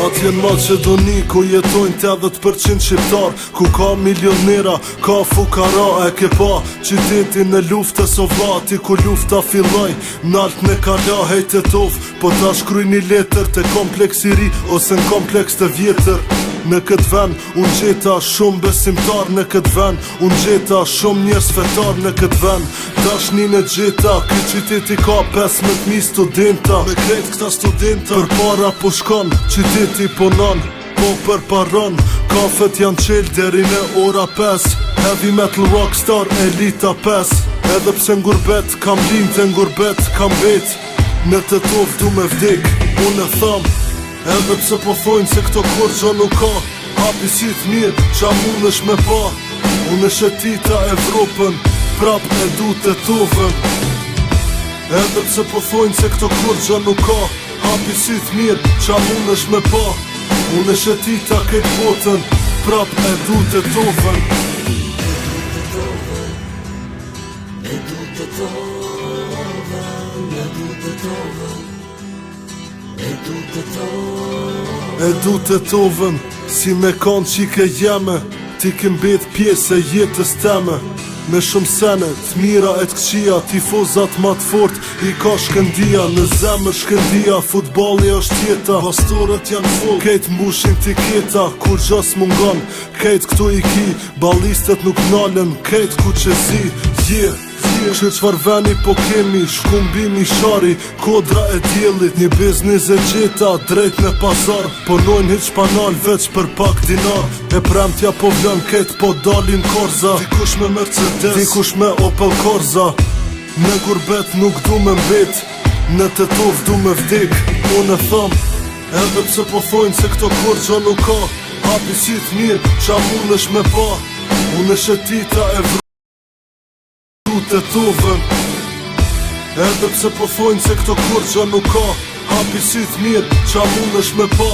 Atje në Maqedoni ku jetojnë 80% shqiptar, ku ka milionera, ka fukara, e ke pa qytetin në luftë e Sovlati, ku lufta filloj nalt në kala hejt e tof, po ta shkruj një letër të kompleks i ri ose në kompleks të vjetër. Në këtë vend unë gjeta shumë besimtar, në këtë vend unë gjeta shumë njerëz fetar, në këtë vend dashnin e gjeta. Ky qyteti ka 15.000 studenta, me krejt këta studenta për para po shkon, qyteti po nan, po për paron. Kafet janë qel deri në ora 5, heavy metal rockstar elita 5. Edhe pse ngurbet kam lind të ngurbet kam bet, në të tof du me vdik, unë e tham. Edhe pse po thojnë se këto kurgja nuk ka, hapi si t'mirë qa mundesh me pa. Unë e shetita Evropën, prap e du të tovën. Edhe pse po thojnë se këto kurgja nuk ka, hapi si t'mirë qa mundesh me pa. Unë e shetita këtë botën, prap e du të tovën. E du të tovën, si me kanë qike jeme, ti kem bet pjesë e jetës teme. Me shumë sene, t'mira e t'kqia, tifozat ma t'fort, i ka Shkëndia. Në zemër Shkëndia, futbolli është jeta, pastorët janë full, kejt mbushin tiketa, kur gjas mungon, kejt këtu i ki, ballistet nuk nalen, kejt ku që zi, që qfar veni po kemi, shkumbimi shari, kodra e djelit, një biznis e gjeta, drejt në pazar, ponojnë hiq panal veç për pak dinar, e premtja po vlën ket po dalin korza, dikush me Mercedes, dikush me Opel Corsa. Në gurbet nuk du me mbet, në të tov du me vdik, unë e tham. Edhe pse po thojnë se këto kurgja nuk ka, hapi si t'mirë qa mundesh me pa. Unë e shetita të tovën. Edhe pse po thojnë se këto kurgja nuk ka, hapi si t'mirë qa mundesh me pa.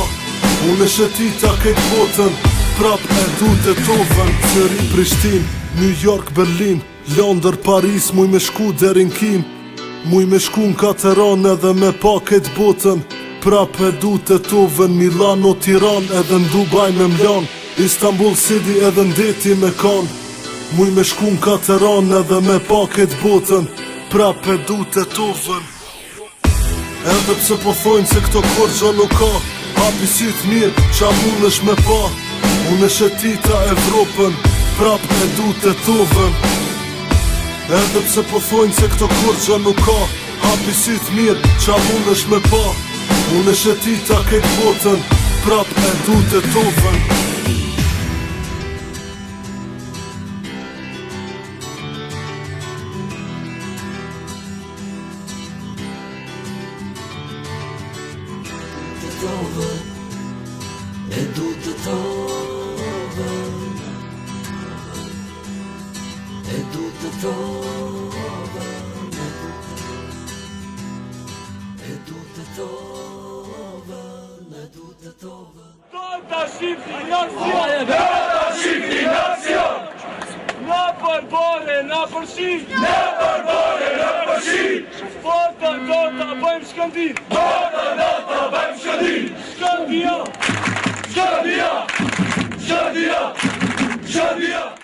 Unë e shetita këtë botën, prap e du të tovën. Zëri Prishtin, New York, Berlin, Londër, Paris, muj me shku derin Kin, muj me shku në Kateran edhe me pa këtë botën, prap e du të tovën. Milano, Tiran edhe në Dubai me mlan, Istanbul City edhe ndeti me kan, muj me shku në Kateran edhe me pa këtë botën, prap e du të tovën. Edhe pse po thojnë se këto kurgja nuk ka, hapi si t'mirë qa mundesh me pa. Unë e shetita Evropën, prap e du të tovën. Edhe pse po thojnë se këto kurgja nuk ka, hapi si t'mirë qa mundesh me pa. Unë e shetita këtë botën, prap e du të tovën. E du të tovën, e du të tovën, e du të tovën, e du të tovën. Torta shifti nacion, Torta shifti nacion, na përbore, na përshit, na përbore, na përshit. Torta bëjmë Shkëndin, Torta bëjmë Shkëndin. Shkëndia, Shkëndia, Shkëndia, Shkëndia.